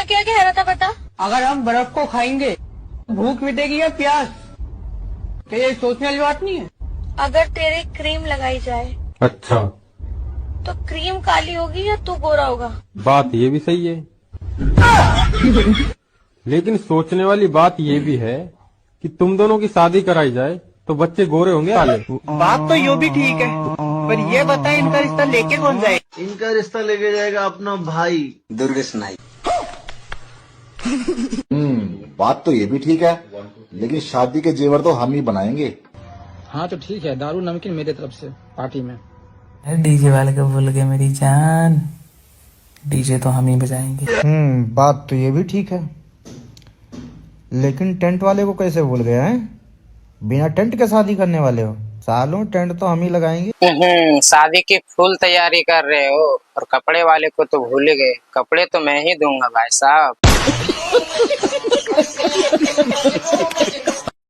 क्या कह रहा था बता। अगर हम बर्फ को खाएंगे भूख मिटेगी या प्यास? क्या ये सोचने वाली बात नहीं है? अगर तेरे क्रीम लगाई जाए अच्छा, तो क्रीम काली होगी या तू गोरा होगा? बात ये भी सही है। लेकिन सोचने वाली बात ये भी है कि तुम दोनों की शादी कराई जाए तो बच्चे गोरे होंगे काले। बात तो यो भी ठीक है, पर ये बता इनका रिश्ता लेके कौन जाए? इनका रिश्ता लेके जाएगा अपना भाई दुर्गेश नाइक। बात तो ये भी ठीक है, लेकिन शादी के जेवर तो हम ही बनाएंगे। हाँ तो ठीक है, दारू नमकीन मेरे तरफ से पार्टी में। डीजे वाले को भूल गए मेरी जान, डीजे तो हम ही बजाएंगे। बात तो ये भी ठीक है, लेकिन टेंट वाले को कैसे भूल गए हैं? बिना टेंट के शादी करने वाले हो? सालों टेंट तो हम ही लगाएंगे। शादी की फुल तैयारी कर रहे हो और कपड़े वाले को तो भूल गए। कपड़े तो मैं ही दूंगा भाई साहब।